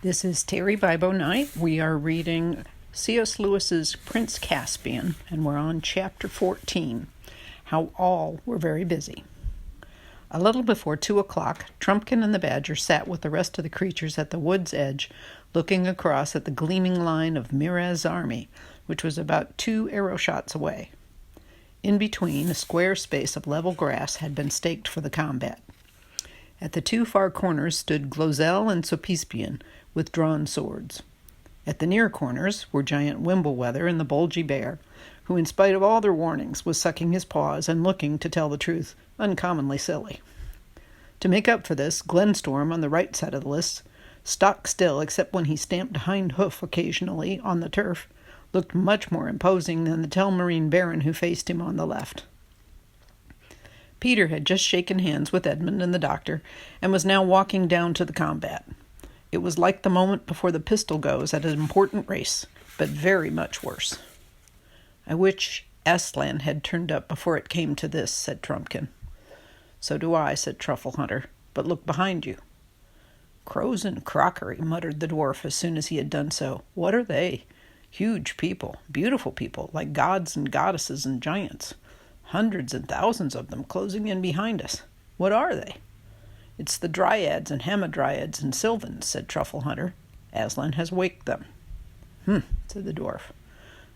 This is Terry Bibo Night. We are reading C.S. Lewis's Prince Caspian, and we're on chapter 14, How All Were Very Busy. A little before 2 o'clock, Trumpkin and the Badger sat with the rest of the creatures at the wood's edge, looking across at the gleaming line of Miraz's army, which was about 2 arrow shots away. In between, a square space of level grass had been staked for the combat. At the 2 far corners stood Glozell and Caspian, with drawn swords. At the near corners were giant Wimbleweather and the bulgy bear, who, in spite of all their warnings, was sucking his paws and looking, to tell the truth, uncommonly silly. To make up for this, Glenstorm, on the right side of the list, stock still except when he stamped a hind hoof occasionally on the turf, looked much more imposing than the Telmarine Baron who faced him on the left. Peter had just shaken hands with Edmund and the doctor, and was now walking down to the combat. It was like the moment before the pistol goes at an important race, but very much worse. "I wish Aslan had turned up before it came to this," said Trumpkin. "So do I," said Trufflehunter, "but look behind you." "Crows and crockery," muttered the dwarf as soon as he had done so. "What are they? Huge people, beautiful people, like gods and goddesses and giants. Hundreds and thousands of them closing in behind us. What are they?" "It's the Dryads and Hamadryads and Sylvans," said Trufflehunter. "Aslan has waked them." Said the dwarf.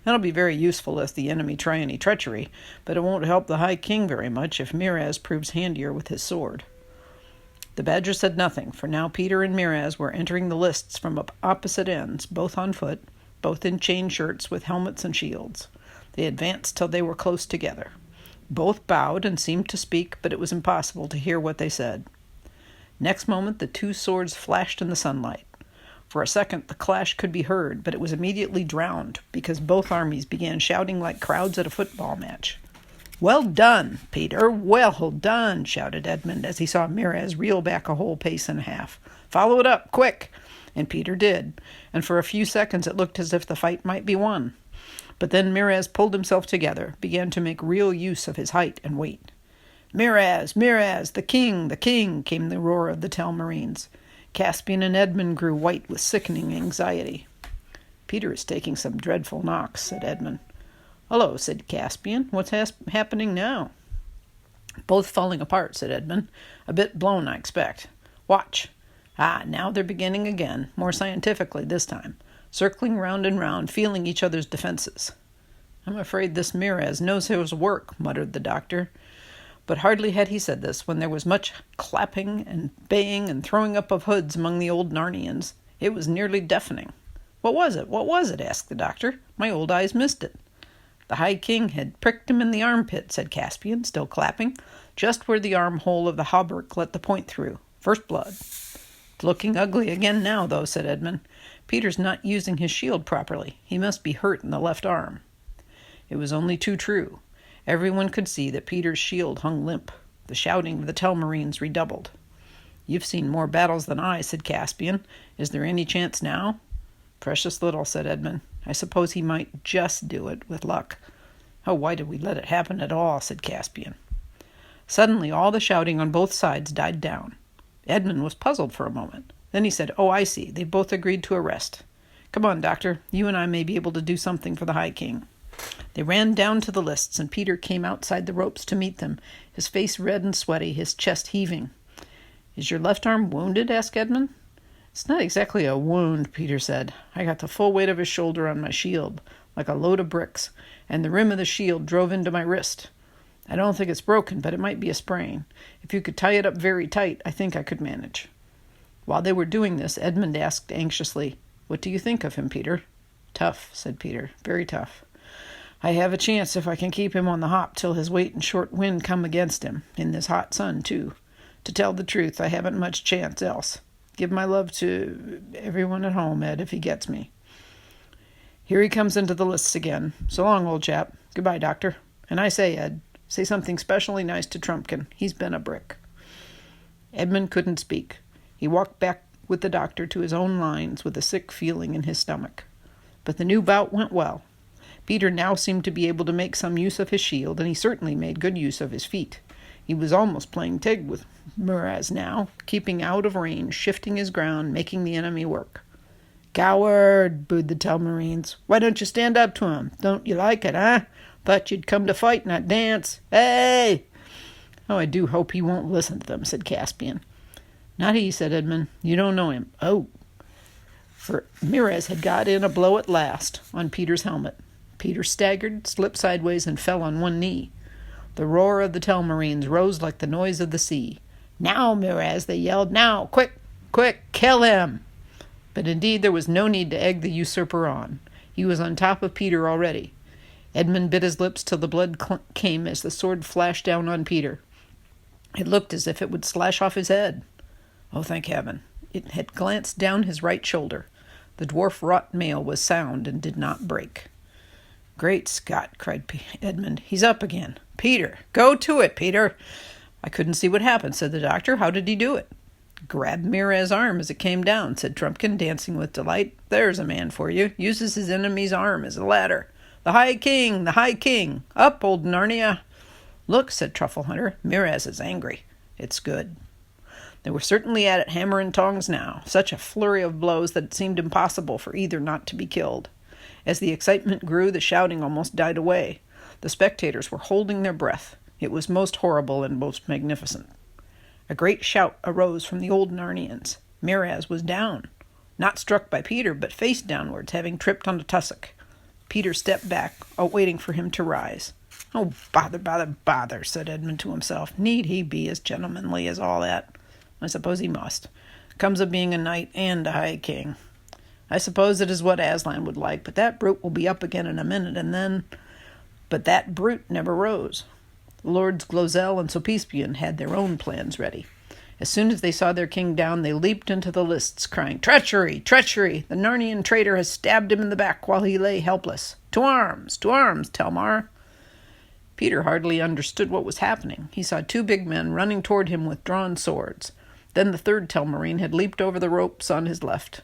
"That'll be very useful if the enemy try any treachery, but it won't help the High King very much if Miraz proves handier with his sword." The Badger said nothing, for now Peter and Miraz were entering the lists from opposite ends, both on foot, both in chain shirts with helmets and shields. They advanced till they were close together. Both bowed and seemed to speak, but it was impossible to hear what they said. Next moment the 2 swords flashed in the sunlight. For a second the clash could be heard, but it was immediately drowned, because both armies began shouting like crowds at a football match. "Well done, Peter, well done," shouted Edmund as he saw Miraz reel back a whole pace and a half. "Follow it up, quick!" And Peter did, and for a few seconds it looked as if the fight might be won. But then Miraz pulled himself together, began to make real use of his height and weight. "Miraz, Miraz, the king, came the roar of the Telmarines. Caspian and Edmund grew white with sickening anxiety. "Peter is taking some dreadful knocks," said Edmund. "Hullo," said Caspian. "What's happening now?" "Both falling apart," said Edmund. "A bit blown, I expect. Watch. Now they're beginning again, more scientifically this time, circling round and round, feeling each other's defenses." "I'm afraid this Miraz knows his work," muttered the doctor. But hardly had he said this when there was much clapping and baying and throwing up of hoods among the old Narnians. It was nearly deafening. "What was it? What was it?" asked the doctor. "My old eyes missed it." "The High King had pricked him in the armpit," said Caspian, still clapping, "just where the armhole of the hauberk let the point through. First blood." "It's looking ugly again now, though," said Edmund. "Peter's not using his shield properly. He must be hurt in the left arm." It was only too true. Everyone could see that Peter's shield hung limp. The shouting of the Telmarines redoubled. "You've seen more battles than I," said Caspian. "Is there any chance now?" "Precious little," said Edmund. "I suppose he might just do it, with luck." "Oh, why did we let it happen at all?" said Caspian. Suddenly all the shouting on both sides died down. Edmund was puzzled for a moment. Then he said, "Oh, I see. They've both agreed to a rest. Come on, doctor. You and I may be able to do something for the High King." They ran down to the lists, and Peter came outside the ropes to meet them, his face red and sweaty, his chest heaving. "Is your left arm wounded?" asked Edmund. "It's not exactly a wound," Peter said. "I got the full weight of his shoulder on my shield, like a load of bricks, and the rim of the shield drove into my wrist. I don't think it's broken, but it might be a sprain. If you could tie it up very tight, I think I could manage." While they were doing this, Edmund asked anxiously, "What do you think of him, Peter?" "Tough," said Peter, "very tough. I have a chance if I can keep him on the hop till his weight and short wind come against him, in this hot sun, too. To tell the truth, I haven't much chance else. Give my love to everyone at home, Ed, if he gets me. Here he comes into the lists again. So long, old chap. Goodbye, doctor. And I say, Ed, say something specially nice to Trumpkin. He's been a brick." Edmund couldn't speak. He walked back with the doctor to his own lines with a sick feeling in his stomach. But the new bout went well. Peter now seemed to be able to make some use of his shield, and he certainly made good use of his feet. He was almost playing tag with Miraz now, keeping out of range, shifting his ground, making the enemy work. "Coward!" booed the Telmarines. "Why don't you stand up to him? Don't you like it, huh? Thought you'd come to fight, not dance. Hey!" "Oh, I do hope he won't listen to them," said Caspian. "Not he," said Edmund. "You don't know him." "Oh!" For Mirez had got in a blow at last on Peter's helmet. Peter staggered, slipped sideways, and fell on one knee. The roar of the Telmarines rose like the noise of the sea. "Now, Mirez!" they yelled. "Now! Quick! Quick! Kill him!" But indeed there was no need to egg the usurper on. He was on top of Peter already. Edmund bit his lips till the blood came as the sword flashed down on Peter. It looked as if it would slash off his head. Oh, thank heaven. It had glanced down his right shoulder. The dwarf-wrought mail was sound and did not break. "Great Scott!" cried Edmund. "He's up again. Peter! Go to it, Peter!" "I couldn't see what happened," said the doctor. "How did he do it?" "Grabbed Mirez's arm as it came down," said Trumpkin, dancing with delight. "There's a man for you. Uses his enemy's arm as a ladder. The High King! The High King! Up, old Narnia!" "Look," said Truffle Hunter. "Mirez is angry." "It's good." They were certainly at it, hammer and tongs now, such a flurry of blows that it seemed impossible for either not to be killed. As the excitement grew, the shouting almost died away. The spectators were holding their breath. It was most horrible and most magnificent. A great shout arose from the old Narnians. Mirez was down, not struck by Peter, but face downwards, having tripped on a tussock. Peter stepped back, waiting for him to rise. "Oh, bother, bother, bother," said Edmund to himself. "Need he be as gentlemanly as all that? I suppose he must. Comes of being a knight and a high king. I suppose it is what Aslan would like, but that brute will be up again in a minute, and then—" But that brute never rose. Lords Glozell and Caspian had their own plans ready. As soon as they saw their king down, they leaped into the lists, crying, "Treachery! Treachery! The Narnian traitor has stabbed him in the back while he lay helpless. To arms! To arms, Telmar!" Peter hardly understood what was happening. He saw two big men running toward him with drawn swords. Then the third Telmarine had leaped over the ropes on his left.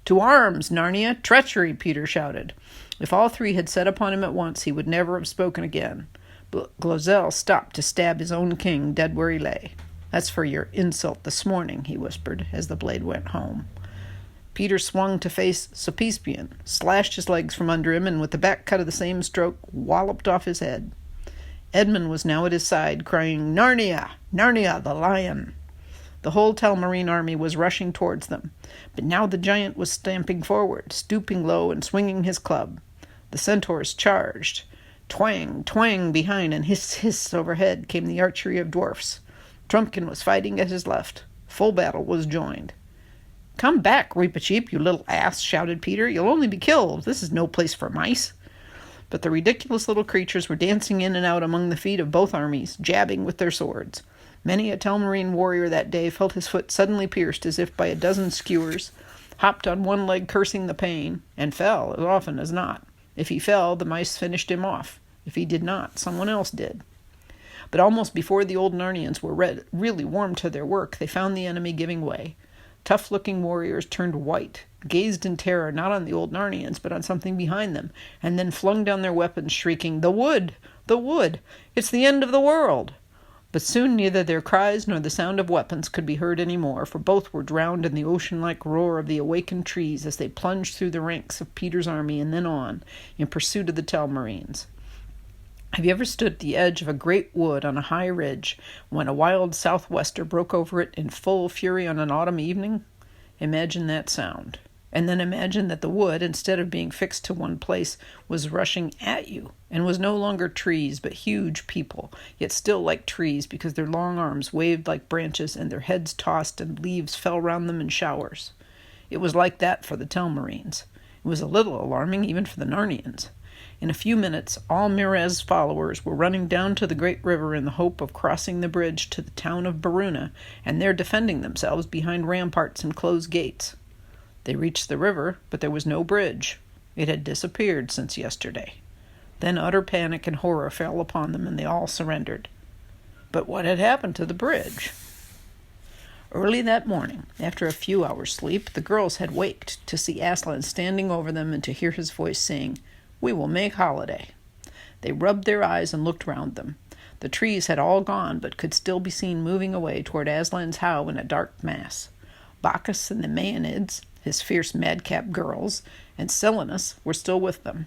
"To arms, Narnia! Treachery!" Peter shouted. If all three had set upon him at once, he would never have spoken again. But Glozell stopped to stab his own king dead where he lay. "That's for your insult this morning," he whispered as the blade went home. Peter swung to face Caspian, slashed his legs from under him, and with the back cut of the same stroke, walloped off his head. Edmund was now at his side, crying, "Narnia! Narnia, the lion!" The whole Telmarine army was rushing towards them, but now the giant was stamping forward, stooping low and swinging his club. The centaurs charged. Twang, twang behind, and hiss, hiss overhead came the archery of dwarfs. Trumpkin was fighting at his left. Full battle was joined. "Come back, Reepicheep, you little ass," shouted Peter. "You'll only be killed. This is no place for mice." But the ridiculous little creatures were dancing in and out among the feet of both armies, jabbing with their swords. Many a Telmarine warrior that day felt his foot suddenly pierced as if by a dozen skewers, hopped on one leg cursing the pain, and fell as often as not. If he fell, the mice finished him off. If he did not, someone else did. But almost before the old Narnians were really warmed to their work, they found the enemy giving way. Tough-looking warriors turned white, gazed in terror not on the old Narnians, but on something behind them, and then flung down their weapons, shrieking, "The wood! The wood! It's the end of the world!" But soon neither their cries nor the sound of weapons could be heard any more, for both were drowned in the ocean-like roar of the awakened trees as they plunged through the ranks of Peter's army and then on, in pursuit of the Telmarines. Have you ever stood at the edge of a great wood on a high ridge when a wild southwester broke over it in full fury on an autumn evening? Imagine that sound. And then imagine that the wood, instead of being fixed to one place, was rushing at you, and was no longer trees, but huge people, yet still like trees because their long arms waved like branches and their heads tossed and leaves fell round them in showers. It was like that for the Telmarines. It was a little alarming even for the Narnians. In a few minutes, all Mirez's followers were running down to the great river in the hope of crossing the bridge to the town of Baruna, and there defending themselves behind ramparts and closed gates. They reached the river, but there was no bridge. It had disappeared since yesterday. Then utter panic and horror fell upon them, and they all surrendered. But what had happened to the bridge? Early that morning, after a few hours' sleep, the girls had waked to see Aslan standing over them and to hear his voice saying, "We will make holiday." They rubbed their eyes and looked round them. The trees had all gone, but could still be seen moving away toward Aslan's howe in a dark mass. Bacchus and the Maeonids his fierce madcap girls, and Silenus were still with them.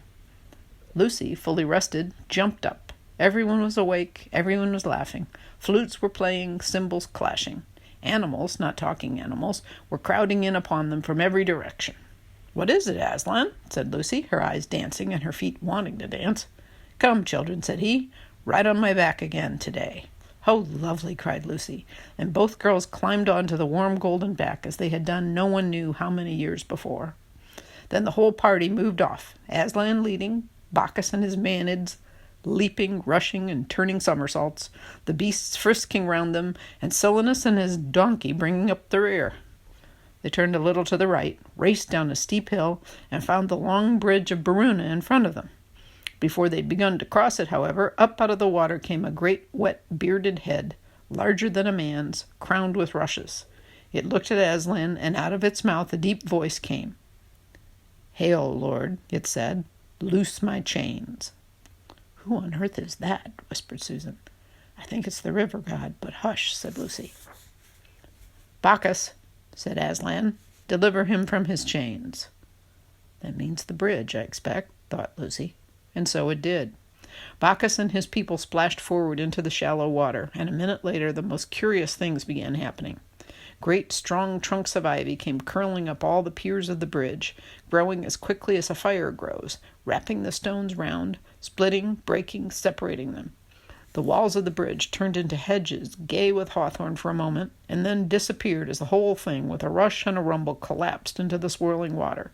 Lucy, fully rested, jumped up. Everyone was awake, everyone was laughing. Flutes were playing, cymbals clashing. Animals, not talking animals, were crowding in upon them from every direction. "What is it, Aslan?" said Lucy, her eyes dancing and her feet wanting to dance. "Come, children," said he, "ride on my back again today." "Oh, lovely!" cried Lucy, and both girls climbed onto the warm golden back as they had done no one knew how many years before. Then the whole party moved off, Aslan leading, Bacchus and his Maenads leaping, rushing, and turning somersaults, the beasts frisking round them, and Silenus and his donkey bringing up the rear. They turned a little to the right, raced down a steep hill, and found the long bridge of Beruna in front of them. Before they'd begun to cross it, however, up out of the water came a great wet bearded head, larger than a man's, crowned with rushes. It looked at Aslan, and out of its mouth a deep voice came. "Hail, Lord," it said, "loose my chains." "Who on earth is that?" whispered Susan. "I think it's the river god, but hush," said Lucy. "Bacchus," said Aslan, "deliver him from his chains." "That means the bridge, I expect," thought Lucy. And so it did. Bacchus and his people splashed forward into the shallow water, and a minute later the most curious things began happening. Great strong trunks of ivy came curling up all the piers of the bridge, growing as quickly as a fire grows, wrapping the stones round, splitting, breaking, separating them. The walls of the bridge turned into hedges, gay with hawthorn for a moment, and then disappeared as the whole thing, with a rush and a rumble, collapsed into the swirling water.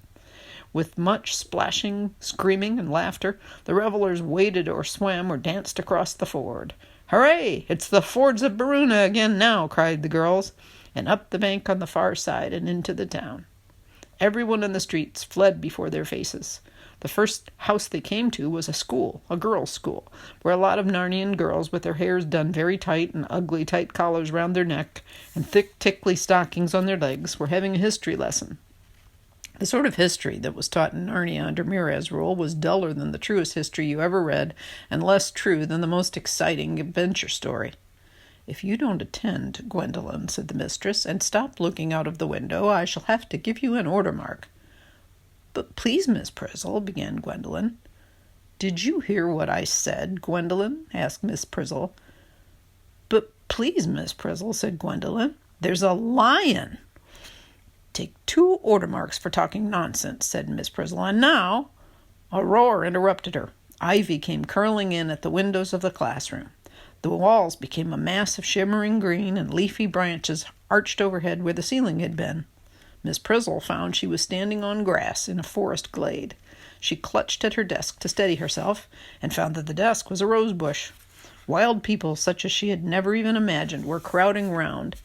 With much splashing, screaming, and laughter, the revelers waded or swam or danced across the ford. "Hooray! It's the fords of Beruna again now!" cried the girls, and up the bank on the far side and into the town. Everyone in the streets fled before their faces. The first house they came to was a school, a girls' school, where a lot of Narnian girls with their hairs done very tight and ugly tight collars round their neck and thick tickly stockings on their legs were having a history lesson. The sort of history that was taught in Narnia under Mira's rule was duller than the truest history you ever read and less true than the most exciting adventure story. "If you don't attend, Gwendolen," said the mistress, "and stop looking out of the window, I shall have to give you an order mark." "But please, Miss Frizzle," began Gwendolen. "Did you hear what I said, Gwendolen?" asked Miss Frizzle. "But please, Miss Frizzle," said Gwendolen, "there's a lion." "Take 2 order marks for talking nonsense," said Miss Frizzle. "And now—" A roar interrupted her. Ivy came curling in at the windows of the classroom. The walls became a mass of shimmering green, and leafy branches arched overhead where the ceiling had been. Miss Frizzle found she was standing on grass in a forest glade. She clutched at her desk to steady herself, and found that the desk was a rose bush. Wild people, such as she had never even imagined, were crowding round.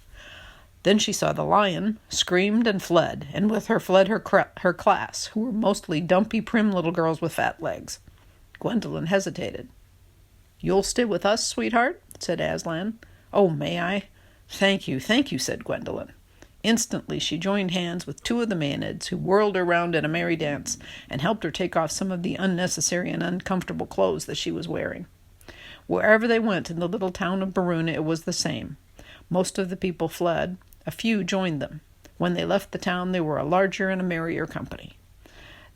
Then she saw the lion, screamed, and fled, and with her fled her class, who were mostly dumpy, prim little girls with fat legs. Gwendolen hesitated. "You'll stay with us, sweetheart?" said Aslan. "Oh, may I?" Thank you, said Gwendolen. Instantly she joined hands with 2 of the Maenads, who whirled her round in a merry dance, and helped her take off some of the unnecessary and uncomfortable clothes that she was wearing. Wherever they went in the little town of Beruna, it was the same. Most of the people fled. A few joined them. When they left the town, they were a larger and a merrier company.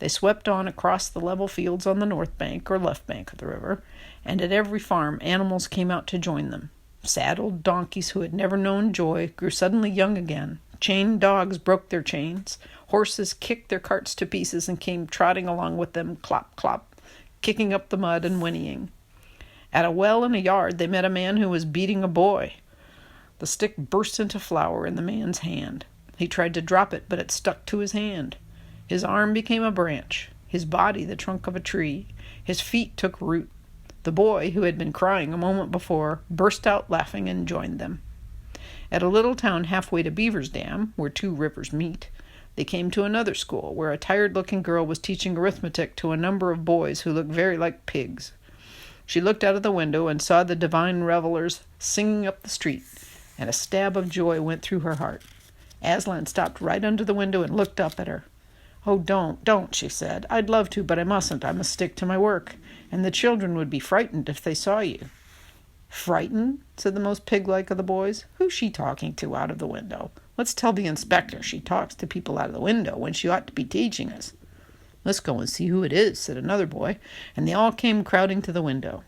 They swept on across the level fields on the north bank or left bank of the river, and at every farm animals came out to join them. Saddled donkeys who had never known joy grew suddenly young again. Chained dogs broke their chains. Horses kicked their carts to pieces and came trotting along with them, clop, clop, kicking up the mud and whinnying. At a well in a yard they met a man who was beating a boy. The stick burst into flower in the man's hand. He tried to drop it, but it stuck to his hand. His arm became a branch, his body the trunk of a tree. His feet took root. The boy, who had been crying a moment before, burst out laughing and joined them. At a little town halfway to Beaver's Dam, where 2 rivers meet, they came to another school, where a tired-looking girl was teaching arithmetic to a number of boys who looked very like pigs. She looked out of the window and saw the divine revelers singing up the street, and a stab of joy went through her heart. Aslan stopped right under the window and looked up at her. "Oh, don't," she said. "I'd love to, but I mustn't. I must stick to my work, and the children would be frightened if they saw you." "Frightened?" said the most pig-like of the boys. "Who's she talking to out of the window? Let's tell the inspector she talks to people out of the window when she ought to be teaching us." "Let's go and see who it is," said another boy, and they all came crowding to the window.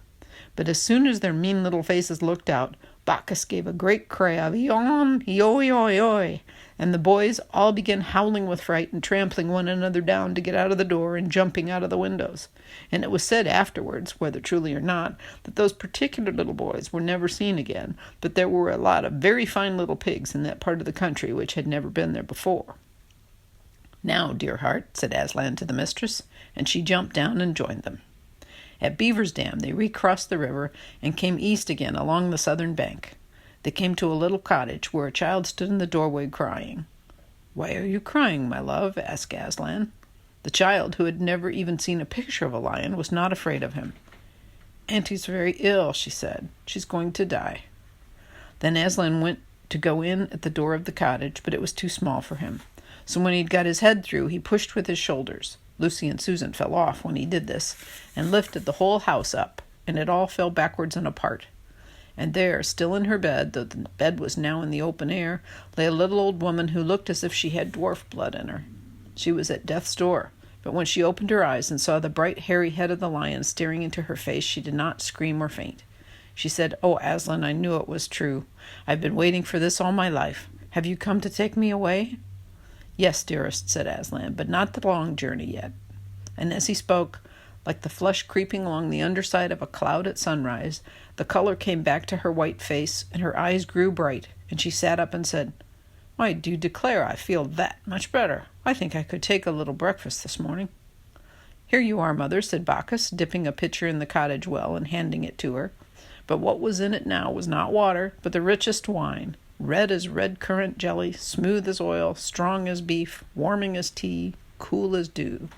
But as soon as their mean little faces looked out, Bacchus gave a great cry of "Yon, yo, yo, yo," and the boys all began howling with fright and trampling one another down to get out of the door and jumping out of the windows. And it was said afterwards, whether truly or not, that those particular little boys were never seen again, but there were a lot of very fine little pigs in that part of the country which had never been there before. "Now, dear heart," said Aslan to the mistress, and she jumped down and joined them. At Beaver's Dam they recrossed the river and came east again along the southern bank. They came to a little cottage where a child stood in the doorway crying. "Why are you crying, my love?" asked Aslan. The child, who had never even seen a picture of a lion, was not afraid of him. "Auntie's very ill," she said. "She's going to die." Then Aslan went to go in at the door of the cottage, but it was too small for him. So when he'd got his head through, he pushed with his shoulders. Lucy and Susan fell off when he did this, and lifted the whole house up, and it all fell backwards and apart. And there, still in her bed, though the bed was now in the open air, lay a little old woman who looked as if she had dwarf blood in her. She was at death's door, but when she opened her eyes and saw the bright hairy head of the lion staring into her face, she did not scream or faint. She said, "Oh, Aslan, I knew it was true. I've been waiting for this all my life. Have you come to take me away?" "Yes, dearest," said Aslan, "but not the long journey yet." And as he spoke, like the flush creeping along the underside of a cloud at sunrise, the color came back to her white face, and her eyes grew bright, and she sat up and said, "I do declare I feel that much better. I think I could take a little breakfast this morning." "Here you are, mother," said Bacchus, dipping a pitcher in the cottage well and handing it to her. But what was in it now was not water, but the richest wine, red as red currant jelly, smooth as oil, strong as beef, warming as tea, cool as dew.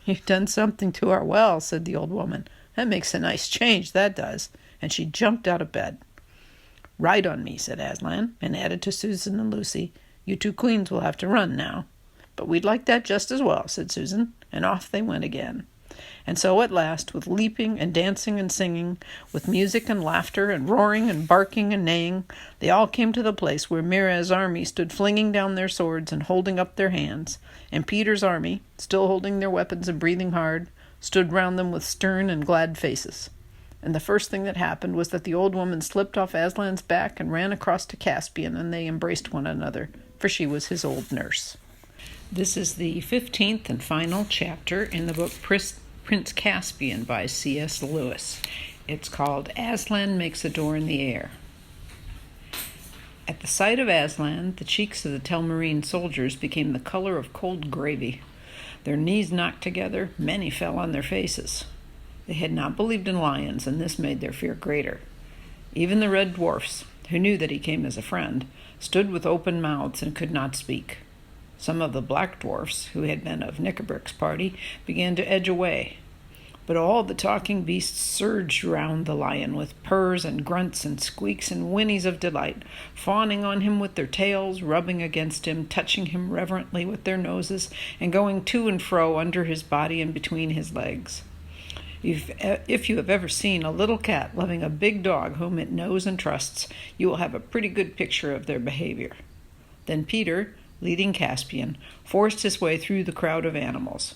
You've done something to our well," said the old woman. "That makes a nice change, that does." And she jumped out of bed. "Ride on me," said Aslan, and added to Susan and Lucy, "You two queens will have to run now." "But we'd like that just as well," said Susan, and off they went again. And so at last, with leaping and dancing and singing, with music and laughter and roaring and barking and neighing, they all came to the place where Mira's army stood flinging down their swords and holding up their hands, and Peter's army, still holding their weapons and breathing hard, stood round them with stern and glad faces. And the first thing that happened was that the old woman slipped off Aslan's back and ran across to Caspian, and they embraced one another, for she was his old nurse. This is the 15th and final chapter in the book Prince Caspian by C.S. Lewis. It's called Aslan Makes a Door in the Air. At the sight of Aslan, the cheeks of the Telmarine soldiers became the color of cold gravy. Their knees knocked together, many fell on their faces. They had not believed in lions, and this made their fear greater. Even the red dwarfs, who knew that he came as a friend, stood with open mouths and could not speak. Some of the black dwarfs, who had been of Knickerbrick's party, began to edge away. But all the talking beasts surged round the lion with purrs and grunts and squeaks and whinnies of delight, fawning on him with their tails, rubbing against him, touching him reverently with their noses, and going to and fro under his body and between his legs. If you have ever seen a little cat loving a big dog whom it knows and trusts, you will have a pretty good picture of their behavior. Then Peter, leading Caspian, forced his way through the crowd of animals.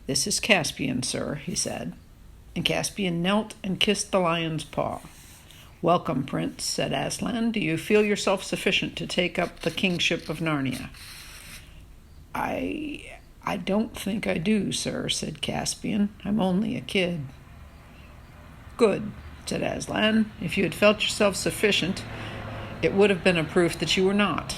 "This is Caspian, sir," he said. And Caspian knelt and kissed the lion's paw. "Welcome, Prince," said Aslan. "Do you feel yourself sufficient to take up the kingship of Narnia?" I don't think I do, sir," said Caspian. "I'm only a kid." "Good," said Aslan. "If you had felt yourself sufficient, it would have been a proof that you were not.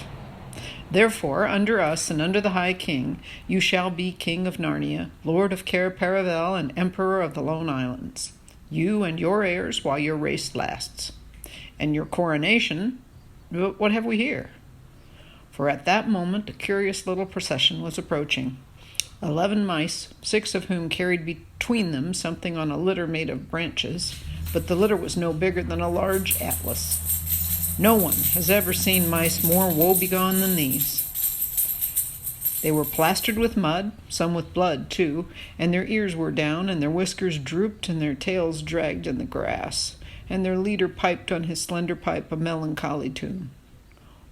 Therefore, under us and under the High King, you shall be King of Narnia, Lord of Cair Paravel, and Emperor of the Lone Islands. You and your heirs while your race lasts. And your coronation, what have we here?" For at that moment a curious little procession was approaching. 11 mice, 6 of whom carried between them something on a litter made of branches, but the litter was no bigger than a large atlas. No one has ever seen mice more woebegone than these. They were plastered with mud, some with blood too, and their ears were down, and their whiskers drooped, and their tails dragged in the grass, and their leader piped on his slender pipe a melancholy tune.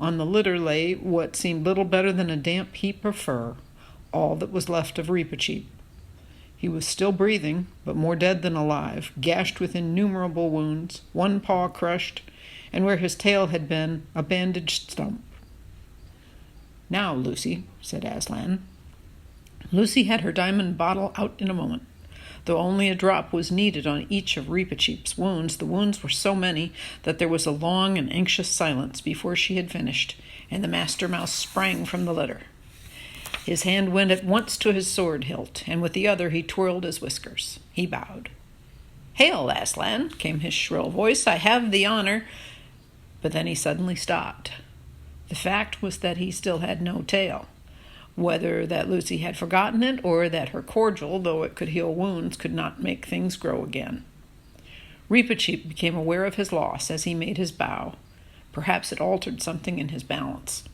On the litter lay what seemed little better than a damp heap of fur, all that was left of Reepicheep. He was still breathing, but more dead than alive, gashed with innumerable wounds, one paw crushed, and where his tail had been, a bandaged stump. "Now, Lucy," said Aslan. Lucy had her diamond bottle out in a moment. Though only a drop was needed on each of Reepicheep's wounds, the wounds were so many that there was a long and anxious silence before she had finished, and the Master Mouse sprang from the litter. His hand went at once to his sword hilt, and with the other he twirled his whiskers. He bowed. "Hail, Aslan," came his shrill voice. "I have the honor—" But then he suddenly stopped. The fact was that he still had no tail. Whether that Lucy had forgotten it, or that her cordial, though it could heal wounds, could not make things grow again. Reepicheep became aware of his loss as he made his bow. Perhaps it altered something in his balance.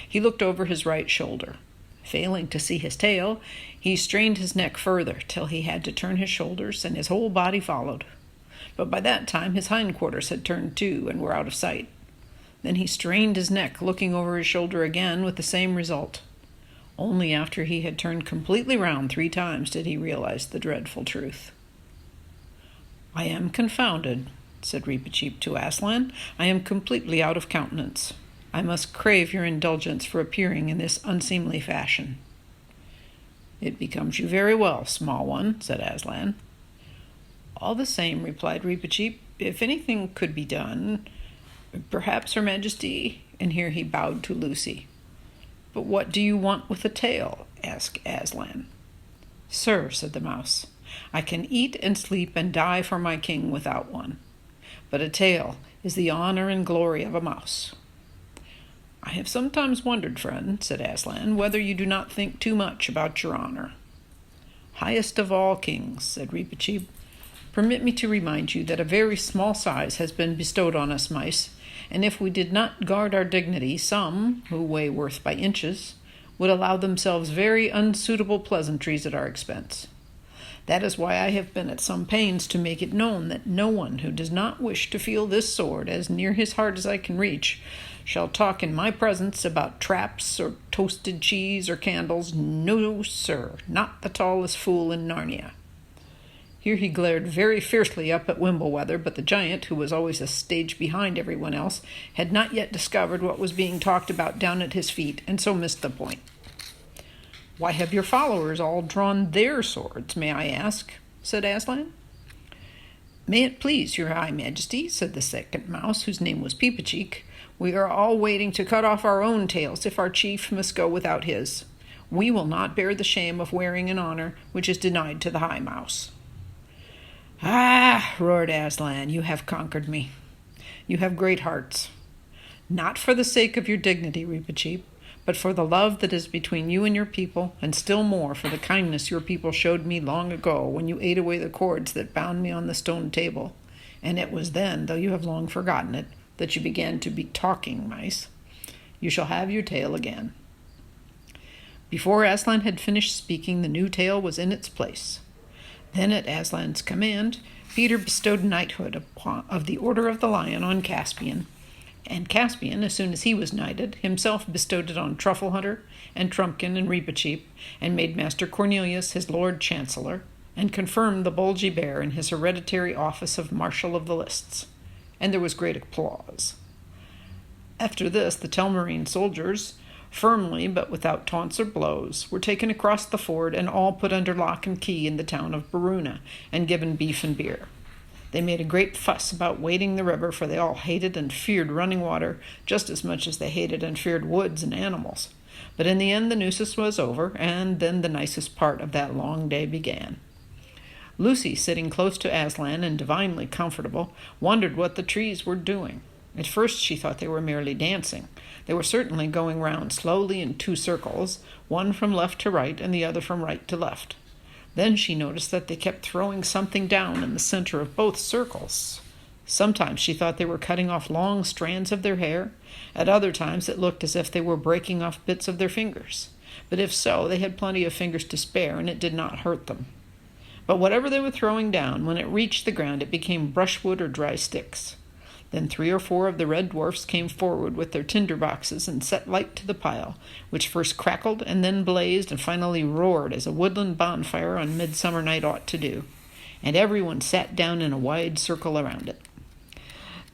He looked over his right shoulder. Failing to see his tail, he strained his neck further till he had to turn his shoulders, and his whole body followed. But by that time his hindquarters had turned too and were out of sight. Then he strained his neck, looking over his shoulder again, with the same result. Only after he had turned completely round 3 times did he realize the dreadful truth. "I am confounded," said Reepicheep to Aslan. "I am completely out of countenance. I must crave your indulgence for appearing in this unseemly fashion." "It becomes you very well, small one," said Aslan. "All the same," replied Reepicheep, "if anything could be done, perhaps Her Majesty—" and here he bowed to Lucy. "But what do you want with a tail?" asked Aslan. "Sir," said the mouse, "I can eat and sleep and die for my king without one. But a tail is the honor and glory of a mouse." "I have sometimes wondered, friend," said Aslan, "whether you do not think too much about your honor." "Highest of all kings," said Reepicheep, "permit me to remind you that a very small size has been bestowed on us mice, and if we did not guard our dignity, some, who weigh worth by inches, would allow themselves very unsuitable pleasantries at our expense. That is why I have been at some pains to make it known that no one who does not wish to feel this sword as near his heart as I can reach shall talk in my presence about traps or toasted cheese or candles. No, sir, not the tallest fool in Narnia." Here he glared very fiercely up at Wimbleweather, but the giant, who was always a stage behind everyone else, had not yet discovered what was being talked about down at his feet, and so missed the point. "Why have your followers all drawn their swords, may I ask?" said Aslan. "May it please your high majesty," said the second mouse, whose name was Peepicheek, "we are all waiting to cut off our own tails if our chief must go without his. We will not bear the shame of wearing an honor which is denied to the high mouse." "Ah!" roared Aslan, "you have conquered me. You have great hearts. Not for the sake of your dignity, Reepicheep, but for the love that is between you and your people, and still more for the kindness your people showed me long ago when you ate away the cords that bound me on the stone table. And it was then, though you have long forgotten it, that you began to be talking mice. You shall have your tail again." Before Aslan had finished speaking, the new tail was in its place. Then, at Aslan's command, Peter bestowed knighthood of the Order of the Lion on Caspian, and Caspian, as soon as he was knighted, himself bestowed it on Trufflehunter and Trumpkin and Reepicheep, and made Master Cornelius his Lord Chancellor, and confirmed the Bulgy Bear in his hereditary office of Marshal of the Lists, and there was great applause. After this, the Telmarine soldiers, firmly but without taunts or blows, were taken across the ford and all put under lock and key in the town of Baruna and given beef and beer. They made a great fuss about wading the river, for they all hated and feared running water just as much as they hated and feared woods and animals. But in the end the nuisance was over, and then the nicest part of that long day began. Lucy, sitting close to Aslan and divinely comfortable, wondered what the trees were doing. At first she thought they were merely dancing. They were certainly going round slowly in 2 circles, one from left to right and the other from right to left. Then she noticed that they kept throwing something down in the center of both circles. Sometimes she thought they were cutting off long strands of their hair. At other times it looked as if they were breaking off bits of their fingers. But if so, they had plenty of fingers to spare, and it did not hurt them. But whatever they were throwing down, when it reached the ground it became brushwood or dry sticks. Then 3 or 4 of the red dwarfs came forward with their tinder boxes and set light to the pile, which first crackled and then blazed and finally roared as a woodland bonfire on midsummer night ought to do, and everyone sat down in a wide circle around it.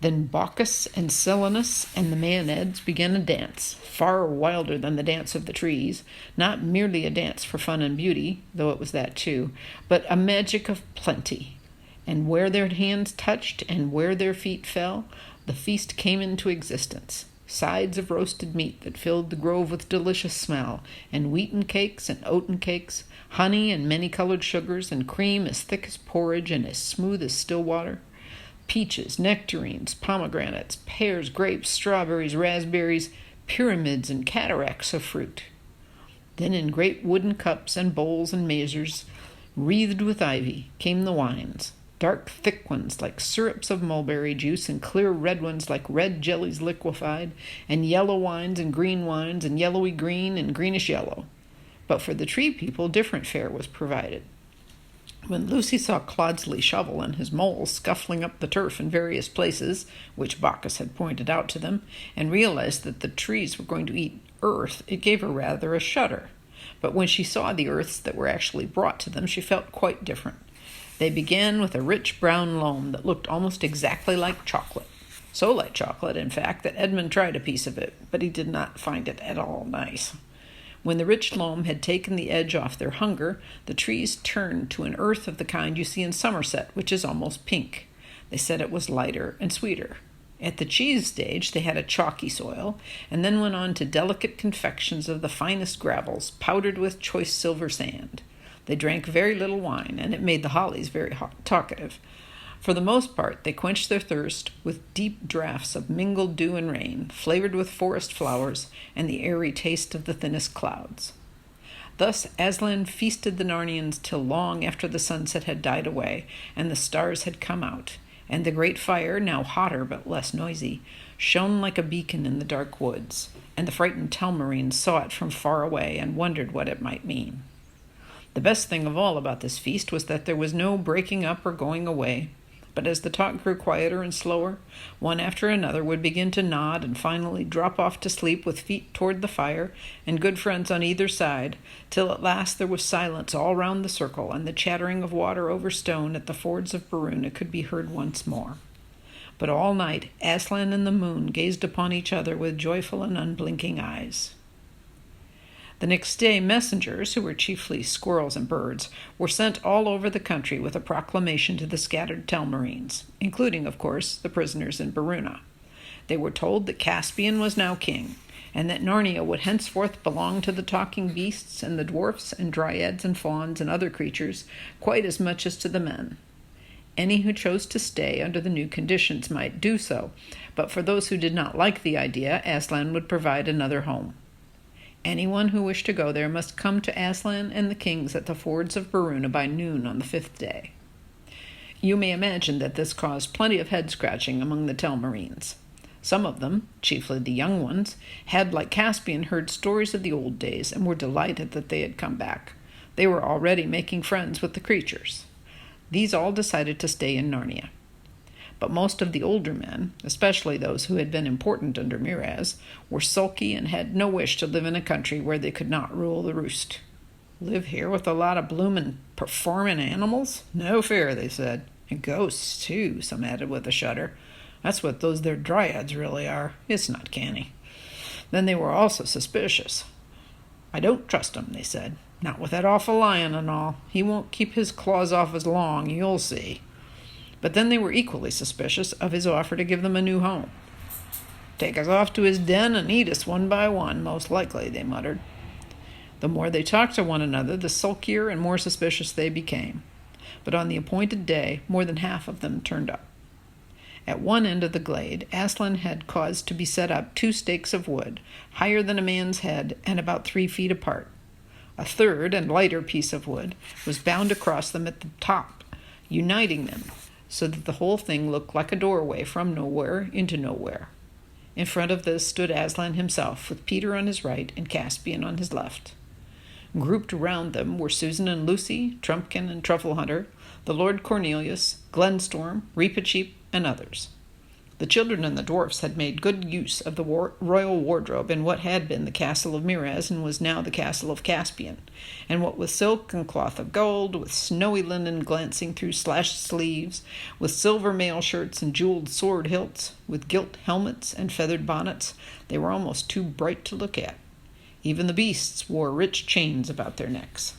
Then Bacchus and Silenus and the Maenads began a dance, far wilder than the dance of the trees, not merely a dance for fun and beauty, though it was that too, but a magic of plenty. And where their hands touched and where their feet fell, the feast came into existence. Sides of roasted meat that filled the grove with delicious smell, and wheaten cakes and oaten cakes, honey and many-colored sugars, and cream as thick as porridge and as smooth as still water, peaches, nectarines, pomegranates, pears, grapes, strawberries, raspberries, pyramids and cataracts of fruit. Then in great wooden cups and bowls and mazers, wreathed with ivy, came the wines, dark thick ones like syrups of mulberry juice, and clear red ones like red jellies liquefied, and yellow wines and yellowy green and greenish yellow. But for the tree people, different fare was provided. When Lucy saw Clodsley Shovel and his moles scuffling up the turf in various places, which Bacchus had pointed out to them, and realized that the trees were going to eat earth, it gave her rather a shudder. But when she saw the earths that were actually brought to them, she felt quite different. They began with a rich brown loam that looked almost exactly like chocolate. So like chocolate, in fact, that Edmund tried a piece of it, but he did not find it at all nice. When the rich loam had taken the edge off their hunger, the trees turned to an earth of the kind you see in Somerset, which is almost pink. They said it was lighter and sweeter. At the cheese stage, they had a chalky soil, and then went on to delicate confections of the finest gravels, powdered with choice silver sand. They drank very little wine, and it made the hollies very talkative. For the most part, they quenched their thirst with deep draughts of mingled dew and rain, flavored with forest flowers and the airy taste of the thinnest clouds. Thus Aslan feasted the Narnians till long after the sunset had died away and the stars had come out, and the great fire, now hotter but less noisy, shone like a beacon in the dark woods, and the frightened Telmarines saw it from far away and wondered what it might mean. The best thing of all about this feast was that there was no breaking up or going away, but as the talk grew quieter and slower, one after another would begin to nod and finally drop off to sleep with feet toward the fire and good friends on either side, till at last there was silence all round the circle, and the chattering of water over stone at the fords of Baruna could be heard once more. But all night Aslan and the moon gazed upon each other with joyful and unblinking eyes. The next day messengers, who were chiefly squirrels and birds, were sent all over the country with a proclamation to the scattered Telmarines, including, of course, the prisoners in Baruna. They were told that Caspian was now king, and that Narnia would henceforth belong to the talking beasts and the dwarfs and dryads and fauns and other creatures quite as much as to the men. Any who chose to stay under the new conditions might do so, but for those who did not like the idea, Aslan would provide another home. Anyone who wished to go there must come to Aslan and the kings at the fords of Baruna by noon on the 5th day. You may imagine that this caused plenty of head-scratching among the Telmarines. Some of them, chiefly the young ones, had, like Caspian, heard stories of the old days and were delighted that they had come back. They were already making friends with the creatures. These all decided to stay in Narnia. But most of the older men, especially those who had been important under Miraz, were sulky and had no wish to live in a country where they could not rule the roost. Live here with a lot of bloomin' performing animals? No fear, they said. And ghosts, too, some added with a shudder. That's what those there dryads really are. It's not canny. Then they were also suspicious. I don't trust 'em, they said. Not with that awful lion and all. He won't keep his claws off as long, you'll see. But then they were equally suspicious of his offer to give them a new home. Take us off to his den and eat us one by one, most likely, they muttered. The more they talked to one another, the sulkier and more suspicious they became. But on the appointed day, more than half of them turned up. At one end of the glade, Aslan had caused to be set up 2 stakes of wood, higher than a man's head and about 3 feet apart. A third and lighter piece of wood was bound across them at the top, uniting them, so that the whole thing looked like a doorway from nowhere into nowhere. In front of this stood Aslan himself, with Peter on his right and Caspian on his left. Grouped around them were Susan and Lucy, Trumpkin and Truffle Hunter, the Lord Cornelius, Glenstorm, Reepicheep, and others. The children and the dwarfs had made good use of the royal wardrobe in what had been the castle of Miraz and was now the castle of Caspian, and what with silk and cloth of gold, with snowy linen glancing through slashed sleeves, with silver mail shirts and jeweled sword hilts, with gilt helmets and feathered bonnets, they were almost too bright to look at. Even the beasts wore rich chains about their necks.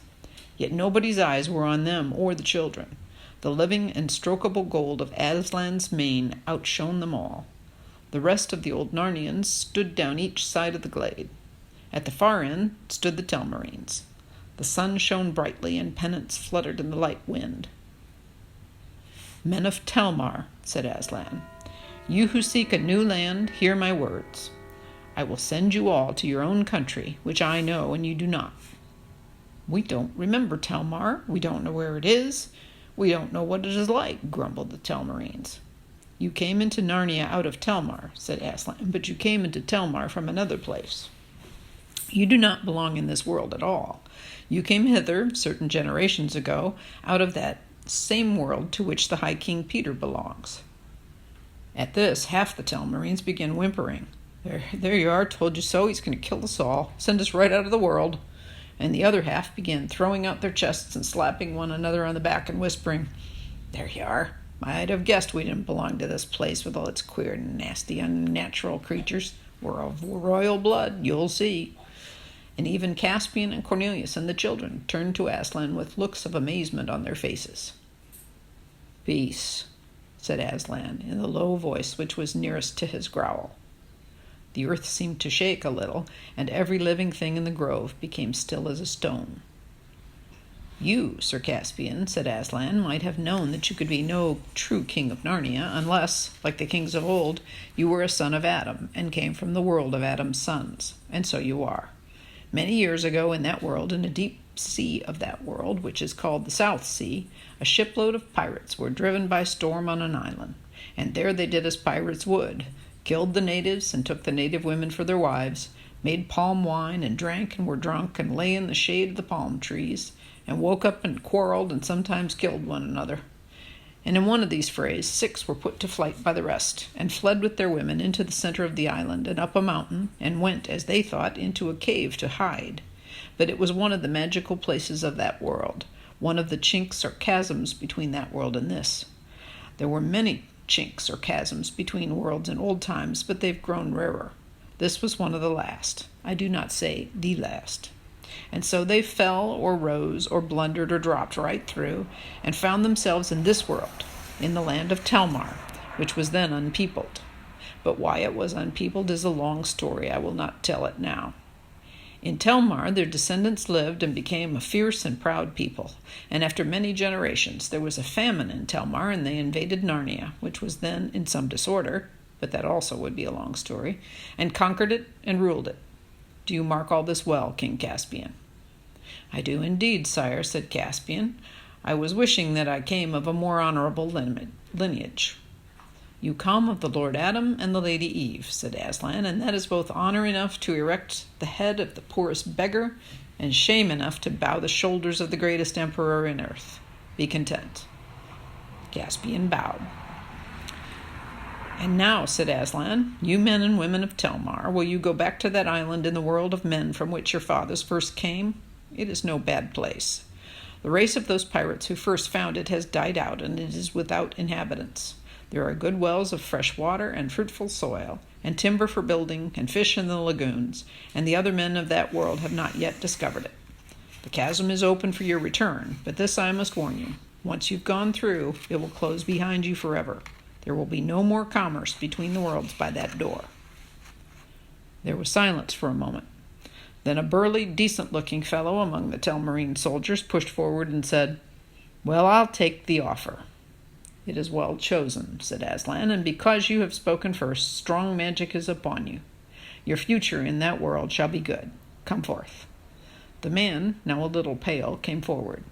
Yet nobody's eyes were on them or the children. The living and strokable gold of Aslan's mane outshone them all. The rest of the old Narnians stood down each side of the glade. At the far end stood the Telmarines. The sun shone brightly, and pennants fluttered in the light wind. "Men of Telmar," said Aslan, "you who seek a new land, hear my words. I will send you all to your own country, which I know and you do not." "We don't remember Telmar. We don't know where it is. We don't know what it is like," grumbled the Telmarines. "You came into Narnia out of Telmar," said Aslan, "but you came into Telmar from another place. You do not belong in this world at all. You came hither, certain generations ago, out of that same world to which the High King Peter belongs." At this, half the Telmarines began whimpering. There you are, told you so, he's going to kill us all, send us right out of the world." And the other half began throwing out their chests and slapping one another on the back and whispering, "There you are. I'd have guessed we didn't belong to this place with all its queer, nasty, unnatural creatures. We're of royal blood, you'll see." And even Caspian and Cornelius and the children turned to Aslan with looks of amazement on their faces. "Peace," said Aslan in the low voice which was nearest to his growl. The earth seemed to shake a little, and every living thing in the grove became still as a stone. "You, Sir Caspian," said Aslan, "might have known that you could be no true king of Narnia unless, like the kings of old, you were a son of Adam and came from the world of Adam's sons. And so you are. Many years ago in that world, in a deep sea of that world, which is called the South Sea, a shipload of pirates were driven by storm on an island, and there they did as pirates would, killed the natives and took the native women for their wives, made palm wine and drank and were drunk and lay in the shade of the palm trees, and woke up and quarreled and sometimes killed one another. And in one of these frays 6 were put to flight by the rest, and fled with their women into the center of the island and up a mountain, and went, as they thought, into a cave to hide. But it was one of the magical places of that world, one of the chinks or chasms between that world and this. There were many chinks or chasms between worlds in old times, but they've grown rarer. This was one of the last. I do not say the last. And so they fell or rose or blundered or dropped right through and found themselves in this world, in the land of Telmar, which was then unpeopled. But why it was unpeopled is a long story. I will not tell it now. In Telmar, their descendants lived and became a fierce and proud people, and after many generations there was a famine in Telmar, and they invaded Narnia, which was then in some disorder, but that also would be a long story, and conquered it and ruled it. Do you mark all this well, King Caspian?" "I do indeed, sire," said Caspian. "I was wishing that I came of a more honorable lineage." "You come of the Lord Adam and the Lady Eve," said Aslan, "and that is both honor enough to erect the head of the poorest beggar and shame enough to bow the shoulders of the greatest emperor in earth. Be content." Caspian bowed. "And now," said Aslan, "you men and women of Telmar, will you go back to that island in the world of men from which your fathers first came? It is no bad place. The race of those pirates who first found it has died out, and it is without inhabitants. There are good wells of fresh water and fruitful soil, and timber for building, and fish in the lagoons, and the other men of that world have not yet discovered it. The chasm is open for your return, but this I must warn you. Once you've gone through, it will close behind you forever. There will be no more commerce between the worlds by that door." There was silence for a moment. Then a burly, decent-looking fellow among the Telmarine soldiers pushed forward and said, "Well, I'll take the offer." "It is well chosen," said Aslan, "and because you have spoken first, strong magic is upon you. Your future in that world shall be good. Come forth." The man, now a little pale, came forward.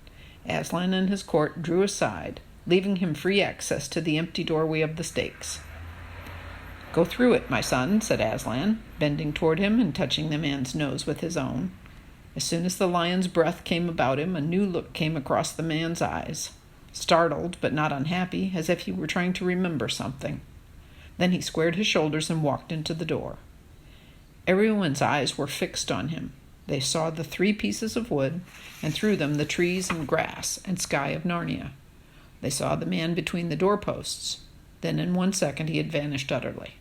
Aslan and his court drew aside, leaving him free access to the empty doorway of the stakes. "Go through it, my son," said Aslan, bending toward him and touching the man's nose with his own. As soon as the lion's breath came about him, a new look came across the man's eyes. Startled, but not unhappy, as if he were trying to remember something. Then he squared his shoulders and walked into the door. Everyone's eyes were fixed on him. They saw the 3 pieces of wood, and through them the trees and grass and sky of Narnia. They saw the man between the doorposts. Then in 1 second he had vanished utterly.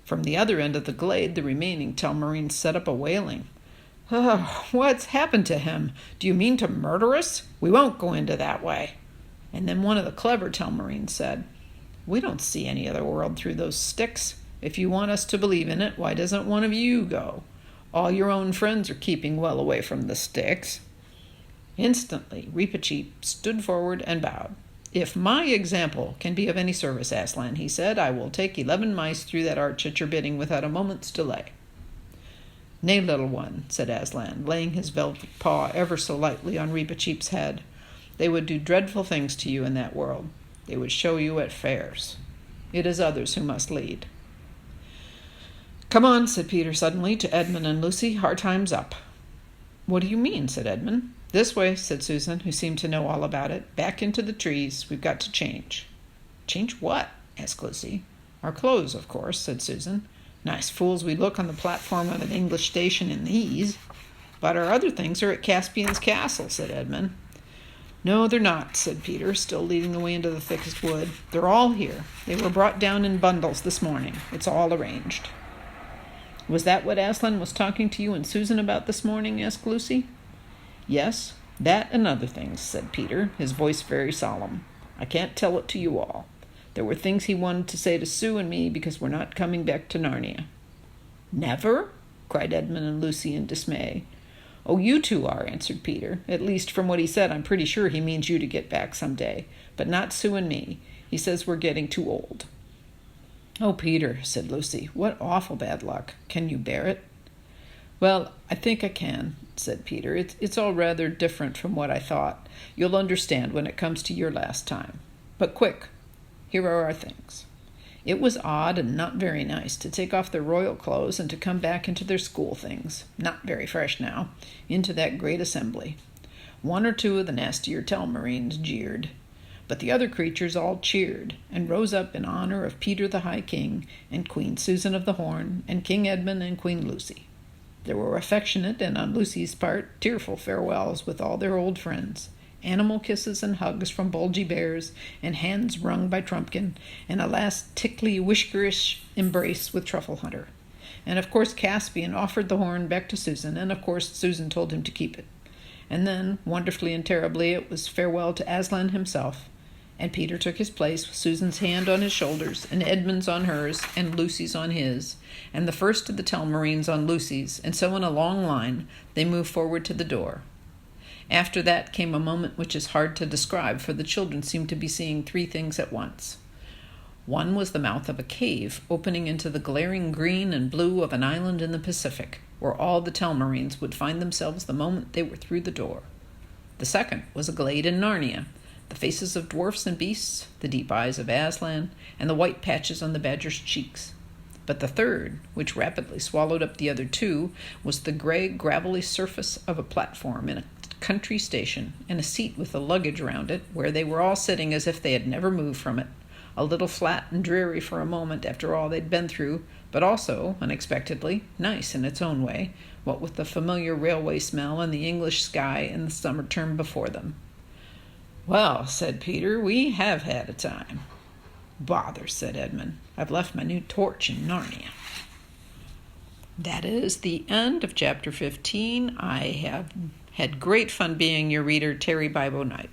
From the other end of the glade, the remaining Telmarines set up a wailing. "Oh, what's happened to him? Do you mean to murder us? We won't go into that way." And then one of the clever Telmarines said, "We don't see any other world through those sticks. If you want us to believe in it, why doesn't one of you go? All your own friends are keeping well away from the sticks." Instantly, Reepicheep stood forward and bowed. "If my example can be of any service, Aslan," he said, "I will take 11 mice through that arch at your bidding without a moment's delay." "Nay, little one," said Aslan, laying his velvet paw ever so lightly on Reepicheep's head. "They would do dreadful things to you in that world. They would show you at fairs. It is others who must lead." "Come on," said Peter suddenly to Edmund and Lucy. "Our time's up." "What do you mean?" said Edmund. "This way," said Susan, who seemed to know all about it. "Back into the trees. We've got to change." "Change what?" asked Lucy. "Our clothes, of course," said Susan. "Nice fools we look on the platform of an English station in these." "But our other things are at Caspian's castle," said Edmund. "No, they're not," said Peter, still leading the way into the thickest wood. "They're all here. They were brought down in bundles this morning. It's all arranged." "Was that what Aslan was talking to you and Susan about this morning?" asked Lucy. "Yes, that and other things," said Peter, his voice very solemn. "I can't tell it to you all. There were things he wanted to say to Sue and me because we're not coming back to Narnia." "Never?" cried Edmund and Lucy in dismay. "Oh, you two are," answered Peter. "At least, from what he said, I'm pretty sure he means you to get back someday. But not Sue and me. He says we're getting too old." "Oh, Peter," said Lucy, "what awful bad luck. Can you bear it?" "Well, I think I can," said Peter. It's all rather different from what I thought. You'll understand when it comes to your last time. But quick, here are our things." It was odd and not very nice to take off their royal clothes and to come back into their school things, not very fresh now, into that great assembly. One or two of the nastier Telmarines jeered, but the other creatures all cheered and rose up in honor of Peter the High King and Queen Susan of the Horn and King Edmund and Queen Lucy. There were affectionate and, on Lucy's part, tearful farewells with all their old friends, animal kisses and hugs from Bulgy Bears, and hands wrung by Trumpkin, and a last tickly, whiskerish embrace with Truffle Hunter. And of course Caspian offered the horn back to Susan, and of course Susan told him to keep it. And then, wonderfully and terribly, it was farewell to Aslan himself, and Peter took his place with Susan's hand on his shoulders, and Edmund's on hers, and Lucy's on his, and the first of the Telmarines on Lucy's, and so in a long line they moved forward to the door. After that came a moment which is hard to describe, for the children seemed to be seeing 3 things at once. One was the mouth of a cave opening into the glaring green and blue of an island in the Pacific, where all the Telmarines would find themselves the moment they were through the door. The second was a glade in Narnia, the faces of dwarfs and beasts, the deep eyes of Aslan, and the white patches on the badger's cheeks. But the third, which rapidly swallowed up the other 2, was the gray, gravelly surface of a platform in a country station, and a seat with the luggage around it, where they were all sitting as if they had never moved from it, a little flat and dreary for a moment after all they'd been through, but also, unexpectedly, nice in its own way, what with the familiar railway smell and the English sky and the summer term before them. "Well," said Peter, "we have had a time." "Bother," said Edmund. "I've left my new torch in Narnia." That is the end of chapter 15. I have had great fun being your reader. Terry Bibo Night.